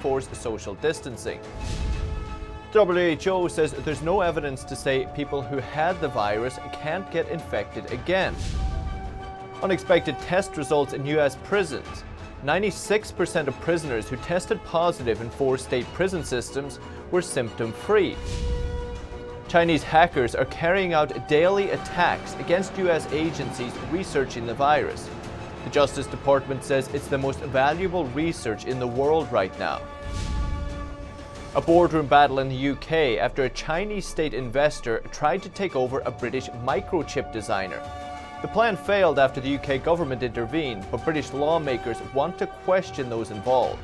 enforce social distancing. WHO says there's no evidence to say people who had the virus can't get infected again. Unexpected test results in US prisons. 96% of prisoners who tested positive in 4 state prison systems were symptom-free. Chinese hackers are carrying out daily attacks against US agencies researching the virus. The Justice Department says it's the most valuable research in the world right now. A boardroom battle in the UK after a Chinese state investor tried to take over a British microchip designer. The plan failed after the UK government intervened, but British lawmakers want to question those involved.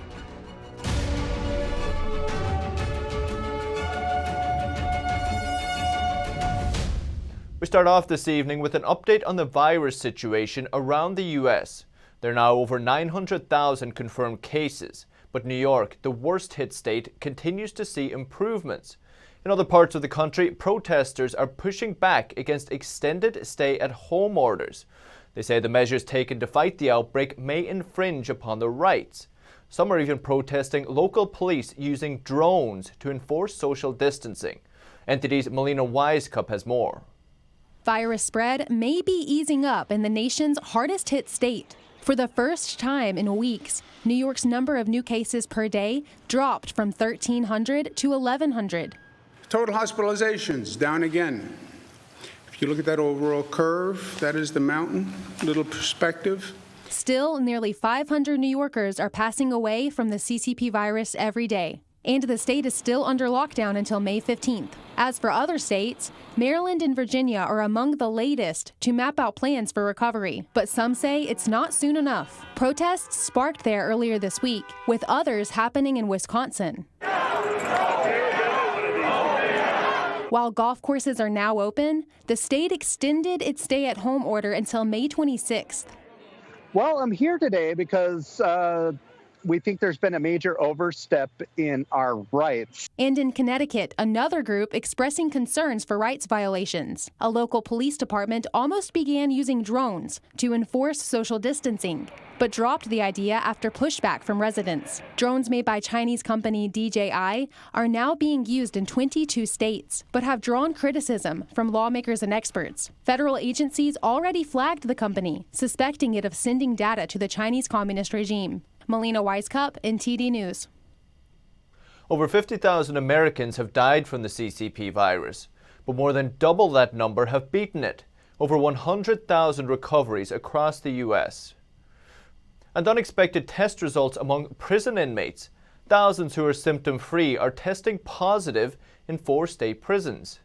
We start off this evening with an update on the virus situation around the US. There are now over 900,000 confirmed cases, but New York, the worst hit state, continues to see improvements. In other parts of the country, protesters are pushing back against extended stay-at-home orders. They say the measures taken to fight the outbreak may infringe upon their rights. Some are even protesting local police using drones to enforce social distancing. NTD's Melina Wisecup has more. Virus spread may be easing up in the nation's hardest hit state. For the first time in weeks, New York's number of new cases per day dropped from 1,300 to 1,100. Total hospitalizations down again. If you look at that overall curve, that is the mountain, little perspective. Still, nearly 500 New Yorkers are passing away from the CCP virus every day. And the state is still under lockdown until May 15th. As for other states, Maryland and Virginia are among the latest to map out plans for recovery. But some say it's not soon enough. Protests sparked there earlier this week, with others happening in Wisconsin. While golf courses are now open, the state extended its stay-at-home order until May 26th. Well, I'm here today because we think there's been a major overstep in our rights. And in Connecticut, another group expressing concerns for rights violations. A local police department almost began using drones to enforce social distancing, but dropped the idea after pushback from residents. Drones made by Chinese company DJI are now being used in 22 states, but have drawn criticism from lawmakers and experts. Federal agencies already flagged the company, suspecting it of sending data to the Chinese Communist regime. Melina Wisecup, NTD News. Over 50,000 Americans have died from the CCP virus, but more than double that number have beaten it. Over 100,000 recoveries across the U.S. And unexpected test results among prison inmates. Thousands who are symptom-free are testing positive in 4 state prisons.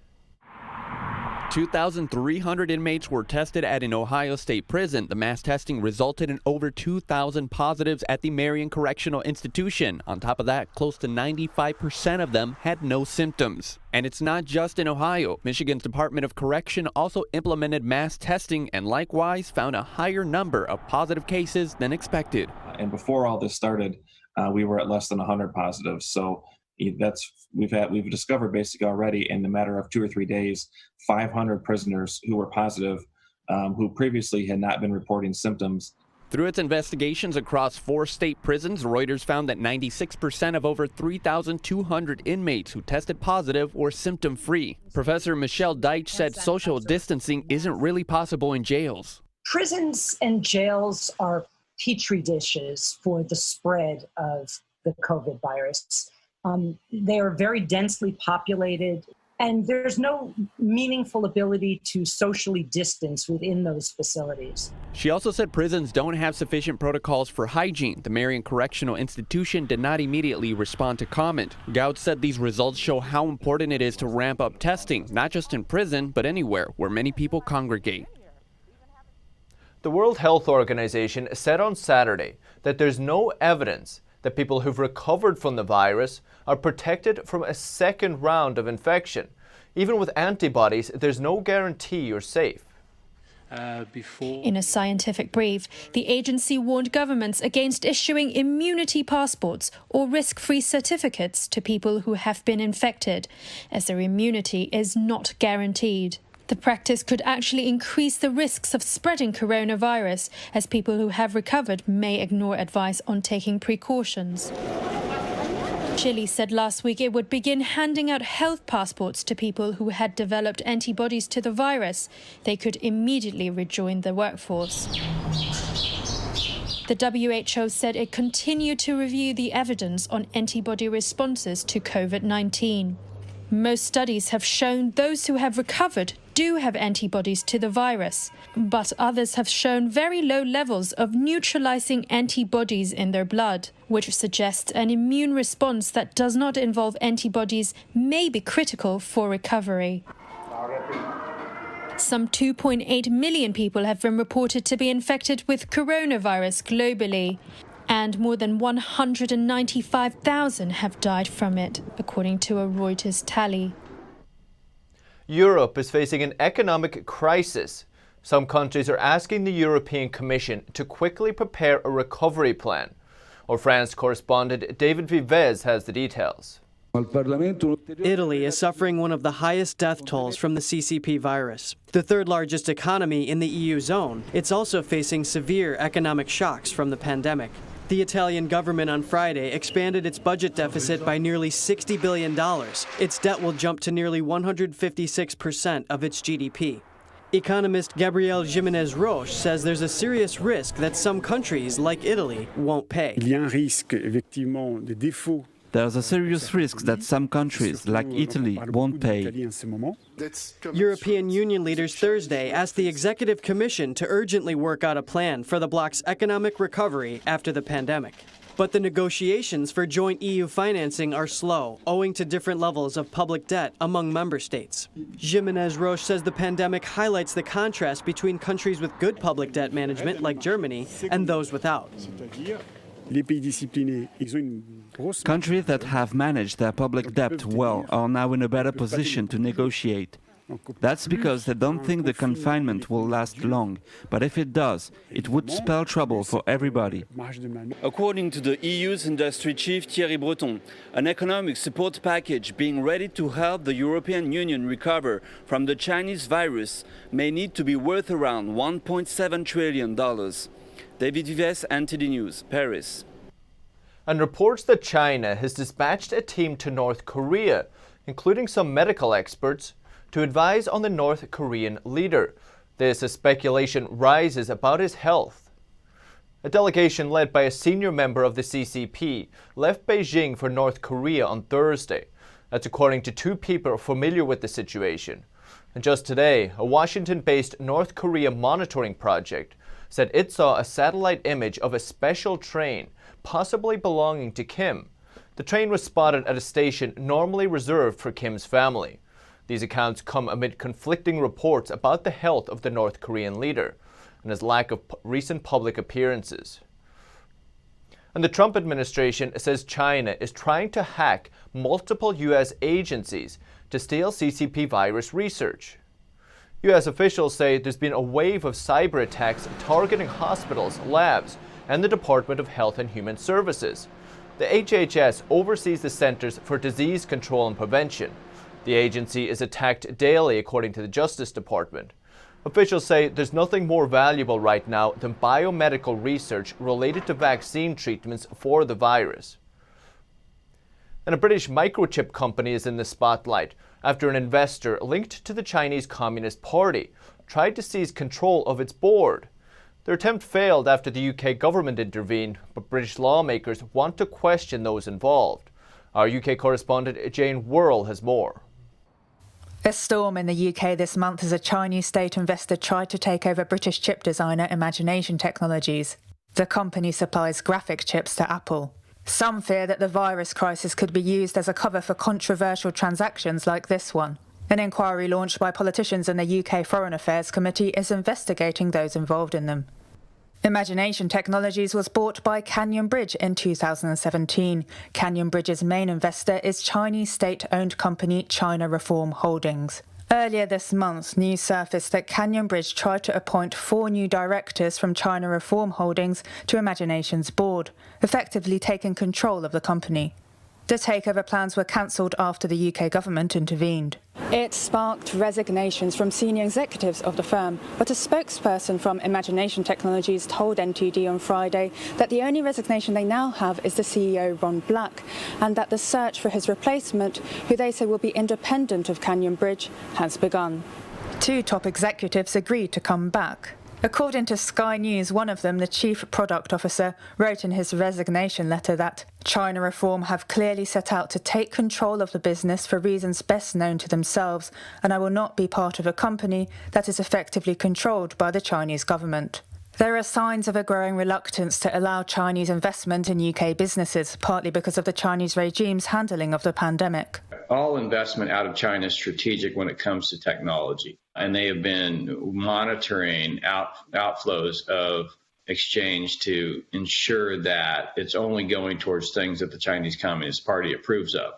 2,300 inmates were tested at an Ohio state prison. The mass testing resulted in over 2,000 positives at the Marion Correctional Institution. On top of that, close to 95% of them had no symptoms. And it's not just in Ohio. Michigan's Department of Correction also implemented mass testing and likewise found a higher number of positive cases than expected. And before all this started, we were at less than 100 positives. So we've discovered basically already in the matter of 2 or 3 days, 500 prisoners who were positive, who previously had not been reporting symptoms. Through its investigations across 4 state prisons, Reuters found that 96% of over 3,200 inmates who tested positive were symptom-free. Professor Michelle Deitch said social distancing isn't really possible in jails. Prisons and jails are petri dishes for the spread of the COVID virus. They are very densely populated, and there's no meaningful ability to socially distance within those facilities. She also said prisons don't have sufficient protocols for hygiene. The Marion Correctional Institution did not immediately respond to comment. Goudt said these results show how important it is to ramp up testing, not just in prison, but anywhere where many people congregate. The World Health Organization said on Saturday that there's no evidence that people who've recovered from the virus are protected from a second round of infection. Even with antibodies, there's no guarantee you're safe. In a scientific brief, the agency warned governments against issuing immunity passports or risk-free certificates to people who have been infected, as their immunity is not guaranteed. The practice could actually increase the risks of spreading coronavirus, as people who have recovered may ignore advice on taking precautions. Chile said last week it would begin handing out health passports to people who had developed antibodies to the virus. They could immediately rejoin the workforce. The WHO said it continued to review the evidence on antibody responses to COVID-19. Most studies have shown those who have recovered do have antibodies to the virus, but others have shown very low levels of neutralizing antibodies in their blood, which suggests an immune response that does not involve antibodies may be critical for recovery. Some 2.8 million people have been reported to be infected with coronavirus globally, and more than 195,000 have died from it, according to a Reuters tally. Europe is facing an economic crisis. Some countries are asking the European Commission to quickly prepare a recovery plan. Our France correspondent David Vives has the details. Italy is suffering one of the highest death tolls from the CCP virus. The third largest economy in the EU zone, it's also facing severe economic shocks from the pandemic. The Italian government on Friday expanded its budget deficit by nearly $60 billion. Its debt will jump to nearly 156% of its GDP. Economist Gabriel Jimenez Roche says there's a serious risk that some countries, like Italy, won't pay. There's a serious risk that some countries, like Italy, won't pay. European Union leaders Thursday asked the Executive Commission to urgently work out a plan for the bloc's economic recovery after the pandemic. But the negotiations for joint EU financing are slow, owing to different levels of public debt among member states. Jimenez Roche says the pandemic highlights the contrast between countries with good public debt management, like Germany, and those without. Countries that have managed their public debt well are now in a better position to negotiate. That's because they don't think the confinement will last long, but if it does, it would spell trouble for everybody. According to the EU's industry chief Thierry Breton, an economic support package being ready to help the European Union recover from the Chinese virus may need to be worth around $1.7 trillion. David Vives, NTD News, Paris. And reports that China has dispatched a team to North Korea, including some medical experts, to advise on the North Korean leader. This as speculation rises about his health. A delegation led by a senior member of the CCP left Beijing for North Korea on Thursday. That's according to two people familiar with the situation. And just today, a Washington-based North Korea monitoring project said it saw a satellite image of a special train, possibly belonging to Kim. The train was spotted at a station normally reserved for Kim's family. These accounts come amid conflicting reports about the health of the North Korean leader and his lack of recent public appearances. And the Trump administration says China is trying to hack multiple U.S. agencies to steal CCP virus research. U.S. officials say there's been a wave of cyber attacks targeting hospitals, labs, and the Department of Health and Human Services. The HHS oversees the Centers for Disease Control and Prevention. The agency is attacked daily, according to the Justice Department. Officials say there's nothing more valuable right now than biomedical research related to vaccine treatments for the virus. And a British microchip company is in the spotlight after an investor linked to the Chinese Communist Party tried to seize control of its board. Their attempt failed after the UK government intervened, but British lawmakers want to question those involved. Our UK correspondent Jane Worrell has more. A storm in the UK this month as a Chinese state investor tried to take over British chip designer Imagination Technologies. The company supplies graphic chips to Apple. Some fear that the virus crisis could be used as a cover for controversial transactions like this one. An inquiry launched by politicians in the UK Foreign Affairs Committee is investigating those involved in them. Imagination Technologies was bought by Canyon Bridge in 2017. Canyon Bridge's main investor is Chinese state-owned company China Reform Holdings. Earlier this month, news surfaced that Canyon Bridge tried to appoint 4 new directors from China Reform Holdings to Imagination's board, effectively taking control of the company. The takeover plans were cancelled after the UK government intervened. It sparked resignations from senior executives of the firm, but a spokesperson from Imagination Technologies told NTD on Friday that the only resignation they now have is the CEO, Ron Black, and that the search for his replacement, who they say will be independent of Canyon Bridge, has begun. 2 top executives agreed to come back. According to Sky News, one of them, the chief product officer, wrote in his resignation letter that China Reform have clearly set out to take control of the business for reasons best known to themselves, and I will not be part of a company that is effectively controlled by the Chinese government. There are signs of a growing reluctance to allow Chinese investment in UK businesses, partly because of the Chinese regime's handling of the pandemic. All investment out of China is strategic when it comes to technology, and they have been monitoring outflows of exchange to ensure that it's only going towards things that the Chinese Communist Party approves of.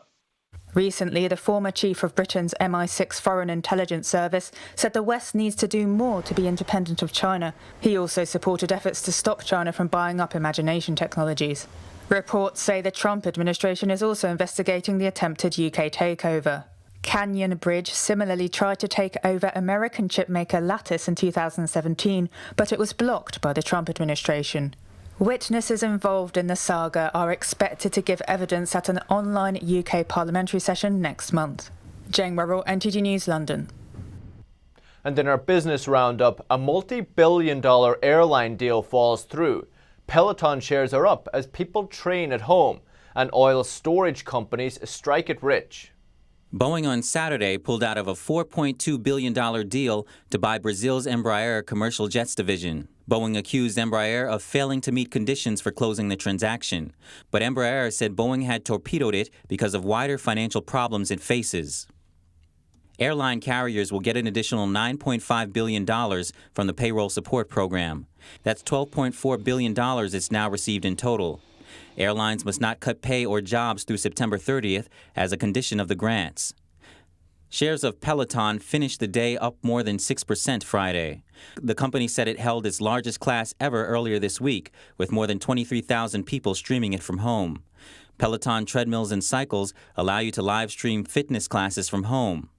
Recently, the former chief of Britain's MI6 Foreign Intelligence Service said the West needs to do more to be independent of China. He also supported efforts to stop China from buying up Imagination Technologies. Reports say the Trump administration is also investigating the attempted UK takeover. Canyon Bridge similarly tried to take over American chipmaker Lattice in 2017, but it was blocked by the Trump administration. Witnesses involved in the saga are expected to give evidence at an online UK parliamentary session next month. Jane Worrell, NTD News, London. And in our business roundup, a multi-billion-dollar airline deal falls through. Peloton shares are up as people train at home, and oil storage companies strike it rich. Boeing on Saturday pulled out of a $4.2 billion deal to buy Brazil's Embraer commercial jets division. Boeing accused Embraer of failing to meet conditions for closing the transaction, but Embraer said Boeing had torpedoed it because of wider financial problems it faces. Airline carriers will get an additional $9.5 billion from the payroll support program. That's $12.4 billion it's now received in total. Airlines must not cut pay or jobs through September 30th as a condition of the grants. Shares of Peloton finished the day up more than 6% Friday. The company said it held its largest class ever earlier this week, with more than 23,000 people streaming it from home. Peloton treadmills and cycles allow you to live stream fitness classes from home.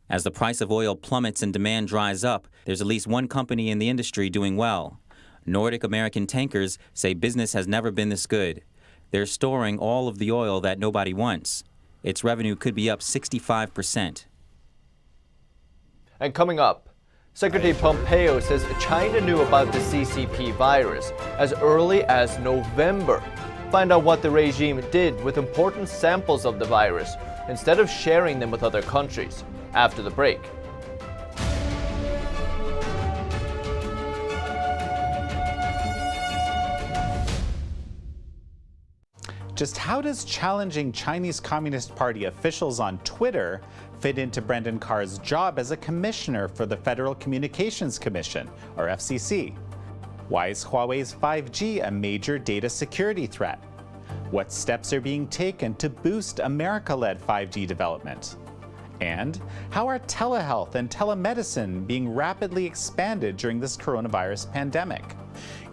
As the price of oil plummets and demand dries up, there's at least one company in the industry doing well. Nordic American Tankers say business has never been this good. They're storing all of the oil that nobody wants. Its revenue could be up 65%. And coming up, Secretary Pompeo says China knew about the CCP virus as early as November. Find out what the regime did with important samples of the virus instead of sharing them with other countries after the break. Just how does challenging Chinese Communist Party officials on Twitter fit into Brendan Carr's job as a commissioner for the Federal Communications Commission, or FCC? Why is Huawei's 5G a major data security threat? What steps are being taken to boost America-led 5G development? And how are telehealth and telemedicine being rapidly expanded during this coronavirus pandemic?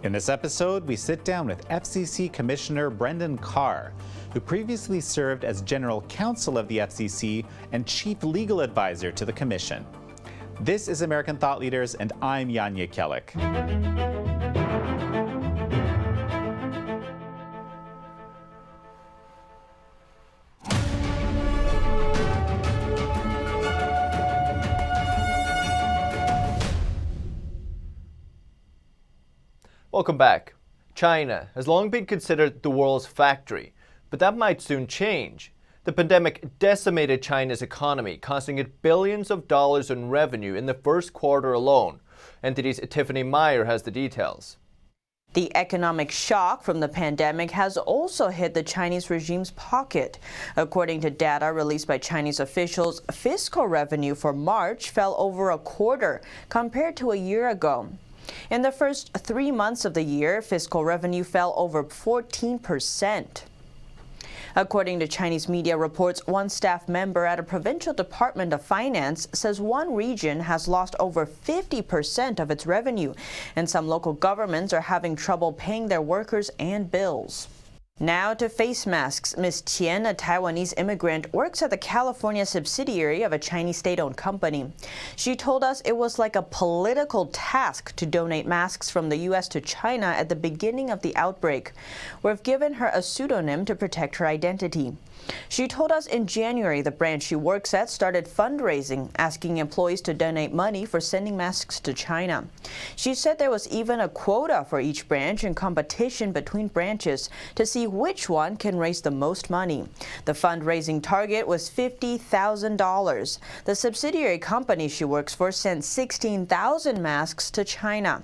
In this episode, we sit down with FCC Commissioner Brendan Carr, who previously served as General Counsel of the FCC and Chief Legal Advisor to the Commission. This is American Thought Leaders, and I'm Jan Jekielek. Welcome back. China has long been considered the world's factory, but that might soon change. The pandemic decimated China's economy, costing it billions of dollars in revenue in the first quarter alone. NTD's Tiffany Meyer has the details. The economic shock from the pandemic has also hit the Chinese regime's pocket. According to data released by Chinese officials, fiscal revenue for March fell over a quarter compared to a year ago. In the first 3 months of the year, fiscal revenue fell over 14%. According to Chinese media reports, one staff member at a provincial department of finance says one region has lost over 50% of its revenue, and some local governments are having trouble paying their workers and bills. Now to face masks. Ms. Qian, a Taiwanese immigrant, works at the California subsidiary of a Chinese state-owned company. She told us it was like a political task to donate masks from the U.S. to China at the beginning of the outbreak. We've given her a pseudonym to protect her identity. She told us in January the branch she works at started fundraising, asking employees to donate money for sending masks to China. She said there was even a quota for each branch and competition between branches to see which one can raise the most money. The fundraising target was $50,000. The subsidiary company she works for sent 16,000 masks to China.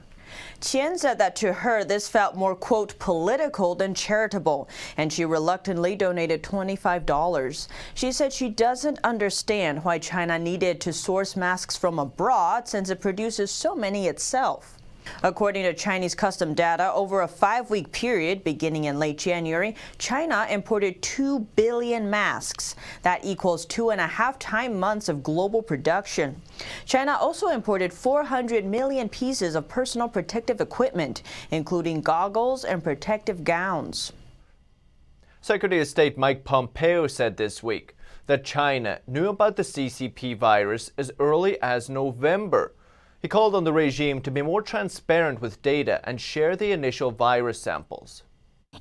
Qian said that to her this felt more, quote, political than charitable, and she reluctantly donated $25. She said she doesn't understand why China needed to source masks from abroad since it produces so many itself. According to Chinese custom data, over a 5-week period beginning in late January, China imported 2 billion masks. That equals 2.5 months of global production. China also imported 400 million pieces of personal protective equipment, including goggles and protective gowns. Secretary of State Mike Pompeo said this week that China knew about the CCP virus as early as November. He called on the regime to be more transparent with data and share the initial virus samples.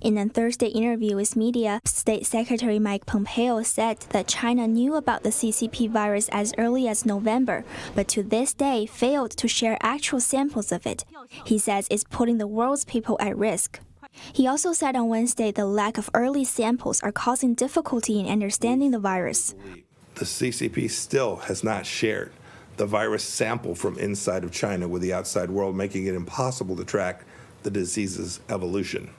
In a Thursday interview with media, State Secretary Mike Pompeo said that China knew about the CCP virus as early as November, but to this day failed to share actual samples of it. He says it's putting the world's people at risk. He also said on Wednesday the lack of early samples are causing difficulty in understanding the virus. The CCP still has not shared the virus sample from inside of China with the outside world, making it impossible to track the disease's evolution.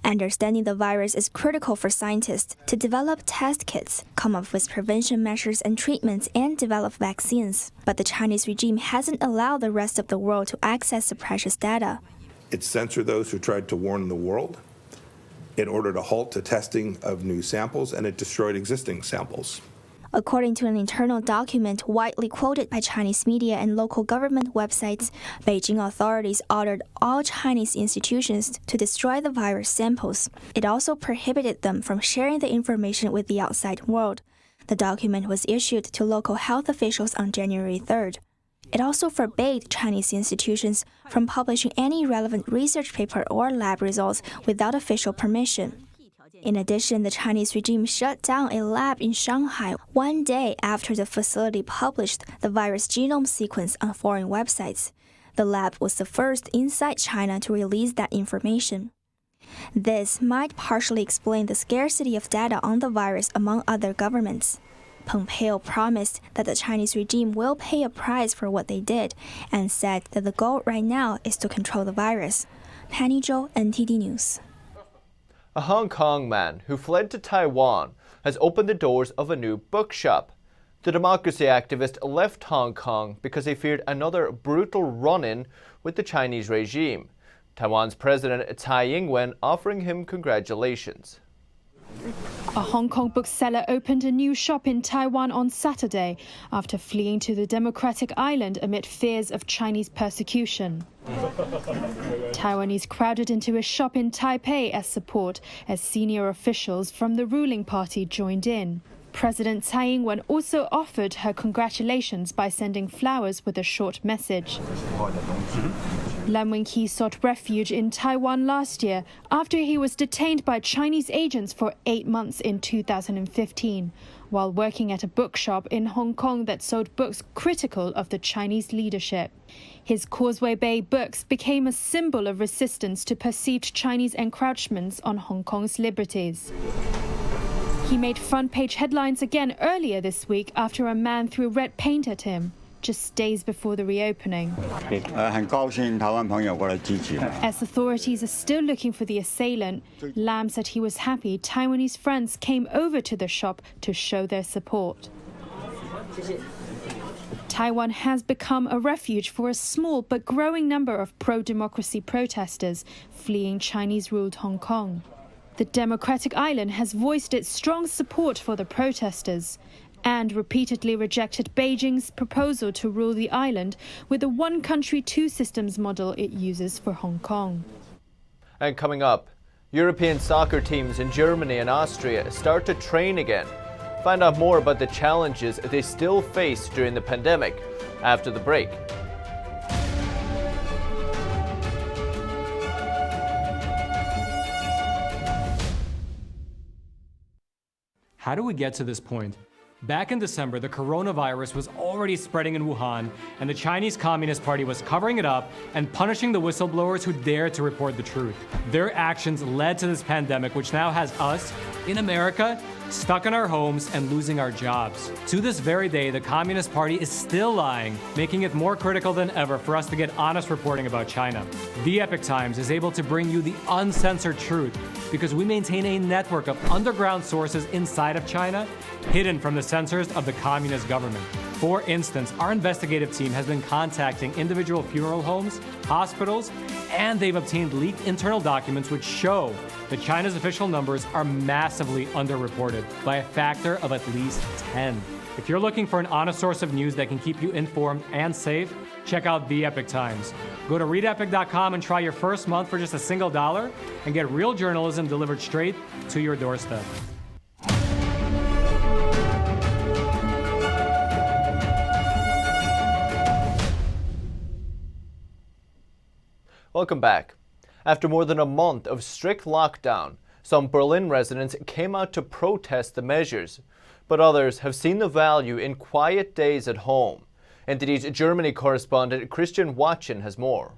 Understanding the virus is critical for scientists to develop test kits, come up with prevention measures and treatments, and develop vaccines. But the Chinese regime hasn't allowed the rest of the world to access the precious data. It censored those who tried to warn the world. It ordered a halt to testing of new samples, and it destroyed existing samples. According to an internal document widely quoted by Chinese media and local government websites, Beijing authorities ordered all Chinese institutions to destroy the virus samples. It also prohibited them from sharing the information with the outside world. The document was issued to local health officials on January 3rd. It also forbade Chinese institutions from publishing any relevant research paper or lab results without official permission. In addition, the Chinese regime shut down a lab in Shanghai 1 day after the facility published the virus genome sequence on foreign websites. The lab was the first inside China to release that information. This might partially explain the scarcity of data on the virus among other governments. Pompeo promised that the Chinese regime will pay a price for what they did and said that the goal right now is to control the virus. Penny Zhou, NTD News. A Hong Kong man who fled to Taiwan has opened the doors of a new bookshop. The democracy activist left Hong Kong because he feared another brutal run-in with the Chinese regime. Taiwan's President Tsai Ing-wen offering him congratulations. A Hong Kong bookseller opened a new shop in Taiwan on Saturday after fleeing to the democratic island amid fears of Chinese persecution. Taiwanese crowded into a shop in Taipei as support as senior officials from the ruling party joined in. President Tsai Ing-wen also offered her congratulations by sending flowers with a short message. Lam Wing-Kee sought refuge in Taiwan last year after he was detained by Chinese agents for 8 months in 2015, while working at a bookshop in Hong Kong that sold books critical of the Chinese leadership. His Causeway Bay books became a symbol of resistance to perceived Chinese encroachments on Hong Kong's liberties. He made front-page headlines again earlier this week after a man threw red paint at him, just days before the reopening. As authorities are still looking for the assailant, Lam said he was happy Taiwanese friends came over to the shop to show their support. Taiwan has become a refuge for a small but growing number of pro-democracy protesters fleeing Chinese-ruled Hong Kong. The democratic island has voiced its strong support for the protesters and repeatedly rejected Beijing's proposal to rule the island with the one country, two systems model it uses for Hong Kong. And coming up, European soccer teams in Germany and Austria start to train again. Find out more about the challenges they still face during the pandemic after the break. How do we get to this point? Back in December, the coronavirus was already spreading in Wuhan, and the Chinese Communist Party was covering it up and punishing the whistleblowers who dared to report the truth. Their actions led to this pandemic, which now has us, in America, stuck in our homes and losing our jobs. To this very day, the Communist Party is still lying, making it more critical than ever for us to get honest reporting about China. The Epoch Times is able to bring you the uncensored truth because we maintain a network of underground sources inside of China, hidden from the censors of the communist government. For instance, our investigative team has been contacting individual funeral homes, hospitals, and they've obtained leaked internal documents which show that China's official numbers are massively underreported by a factor of at least 10. If you're looking for an honest source of news that can keep you informed and safe, check out The Epoch Times. Go to readepoch.com and try your first month for just $1 and get real journalism delivered straight to your doorstep. Welcome back. After more than a month of strict lockdown, some Berlin residents came out to protest the measures, but others have seen the value in quiet days at home. NTD's Germany correspondent Christian Watchen has more.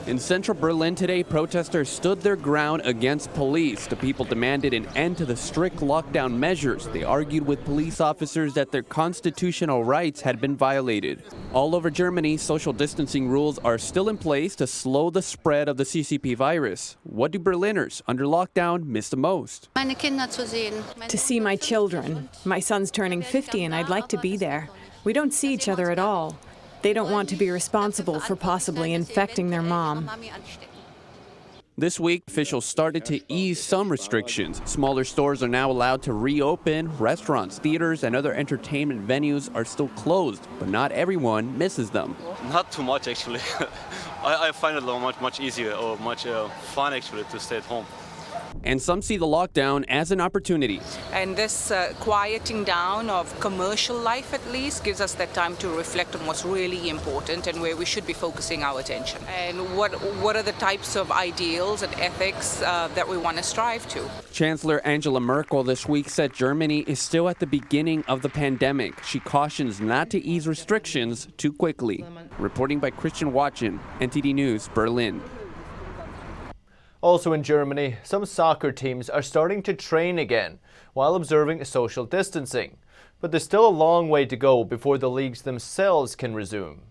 In central Berlin today, protesters stood their ground against police. The people demanded an end to the strict lockdown measures. They argued with police officers that their constitutional rights had been violated. All over Germany, social distancing rules are still in place to slow the spread of the CCP virus. What do Berliners under lockdown miss the most? To see my children. My son's turning 50 and I'd like to be there. We don't see each other at all. They don't want to be responsible for possibly infecting their mom. This week, officials started to ease some restrictions. Smaller stores are now allowed to reopen. Restaurants, theaters, and other entertainment venues are still closed, but not everyone misses them. Not too much, actually. I find it much easier or much fun, actually, to stay at home. And some see the lockdown as an opportunity. And this quieting down of commercial life, at least, gives us that time to reflect on what's really important and where we should be focusing our attention. And what are the types of ideals and ethics that we want to strive to. Chancellor Angela Merkel this week said Germany is still at the beginning of the pandemic. She cautions not to ease restrictions too quickly. Reporting by Christian Watchen, NTD News, Berlin. Also in Germany, some soccer teams are starting to train again while observing social distancing. But there's still a long way to go before the leagues themselves can resume.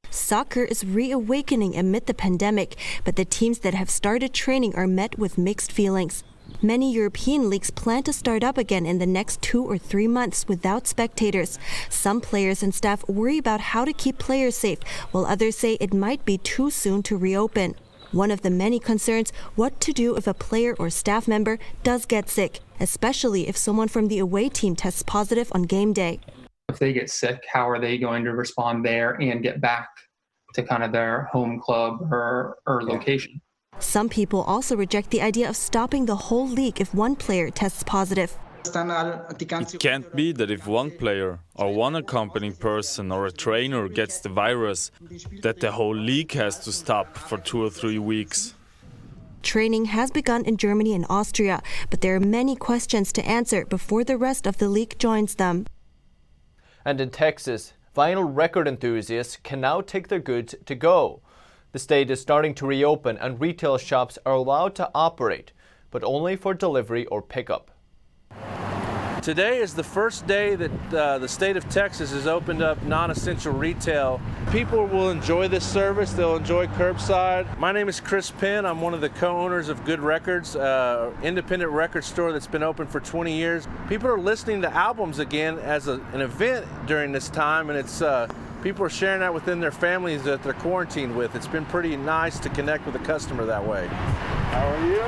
Soccer is reawakening amid the pandemic, but the teams that have started training are met with mixed feelings. Many European leagues plan to start up again in the next 2 or 3 months without spectators. Some players and staff worry about how to keep players safe, while others say it might be too soon to reopen. One of the many concerns, what to do if a player or staff member does get sick, especially if someone from the away team tests positive on game day. If they get sick, how are they going to respond there and get back to kind of their home club or location? Some people also reject the idea of stopping the whole league if one player tests positive. It can't be that if one player or one accompanying person or a trainer gets the virus, that the whole league has to stop for 2 or 3 weeks. Training has begun in Germany and Austria, but there are many questions to answer before the rest of the league joins them. And in Texas, vinyl record enthusiasts can now take their goods to go. The state is starting to reopen and retail shops are allowed to operate, but only for delivery or pickup. Today is the first day that the state of Texas has opened up non-essential retail. People will enjoy this service. They'll enjoy curbside. My name is Chris Penn. I'm one of the co-owners of Good Records, independent record store that's been open for 20 years. People are listening to albums again as an event during this time, and it's people are sharing that within their families that they're quarantined with. It's been pretty nice to connect with the customer that way. How are you?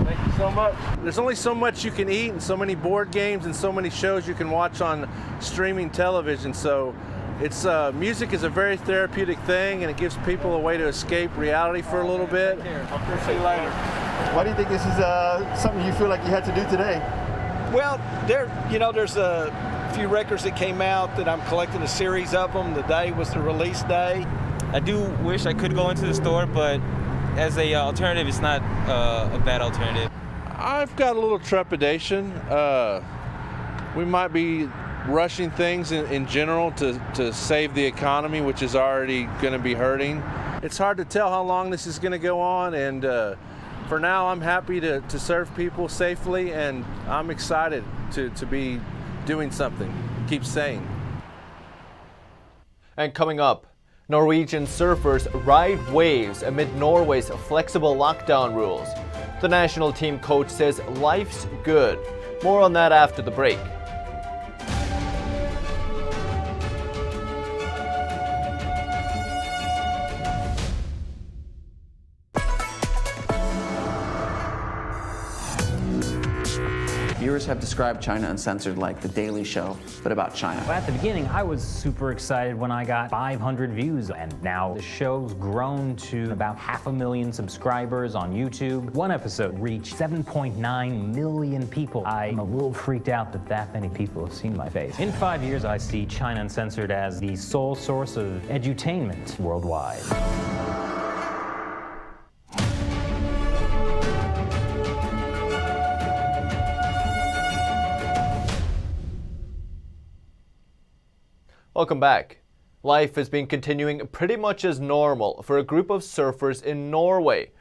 Thank you so much. There's only so much you can eat and so many board games and so many shows you can watch on streaming television. So it's music is a very therapeutic thing and it gives people a way to escape reality for a little bit. I'll see you later. Why do you think this is something you feel like you had to do today? Well, there's a few records that came out that I'm collecting a series of them. The day was the release day. I do wish I could go into the store, but as a alternative, it's not a bad alternative. I've got a little trepidation. We might be rushing things in general to save the economy, which is already going to be hurting. It's hard to tell how long this is going to go on, and for now I'm happy to serve people safely, and I'm excited to be doing something, keep sane. And coming up, Norwegian surfers ride waves amid Norway's flexible lockdown rules. The national team coach says life's good. More on that after the break. Viewers have described China Uncensored like The Daily Show, but about China. At the beginning, I was super excited when I got 500 views, and now the show's grown to about 500,000 subscribers on YouTube. One episode reached 7.9 million people. I'm a little freaked out that that many people have seen my face. In 5 years, I see China Uncensored as the sole source of edutainment worldwide. Welcome back. Life has been continuing pretty much as normal for a group of surfers in Norway.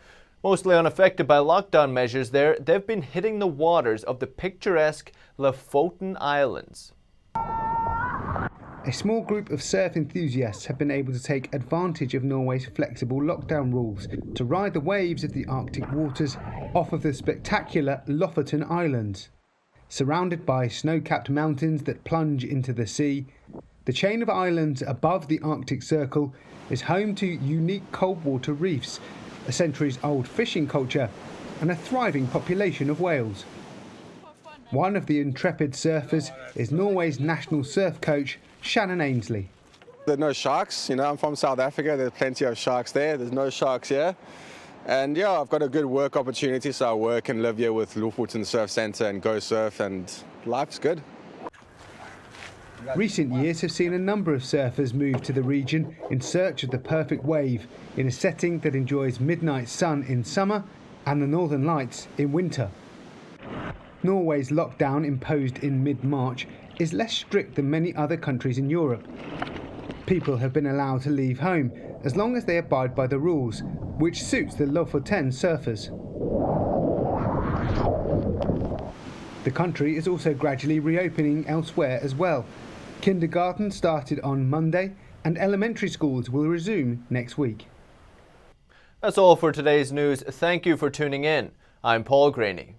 Mostly unaffected by lockdown measures there, they've been hitting the waters of the picturesque Lofoten Islands. A small group of surf enthusiasts have been able to take advantage of Norway's flexible lockdown rules to ride the waves of the Arctic waters off of the spectacular Lofoten Islands. Surrounded by snow-capped mountains that plunge into the sea, the chain of islands above the Arctic Circle is home to unique cold water reefs, a centuries-old fishing culture, and a thriving population of whales. One of the intrepid surfers is Norway's national surf coach, Shannon Ainsley. There are no sharks, I'm from South Africa, there's plenty of sharks there, there's no sharks here. And yeah, I've got a good work opportunity, so I work and live here with Lofoten Surf Centre and go surf, and life's good. Recent years have seen a number of surfers move to the region in search of the perfect wave in a setting that enjoys midnight sun in summer and the northern lights in winter. Norway's lockdown, imposed in mid-March, is less strict than many other countries in Europe. People have been allowed to leave home as long as they abide by the rules, which suits the Lofoten surfers. The country is also gradually reopening elsewhere as well. Kindergarten started on Monday, and elementary schools will resume next week. That's all for today's news. Thank you for tuning in. I'm Paul Graney.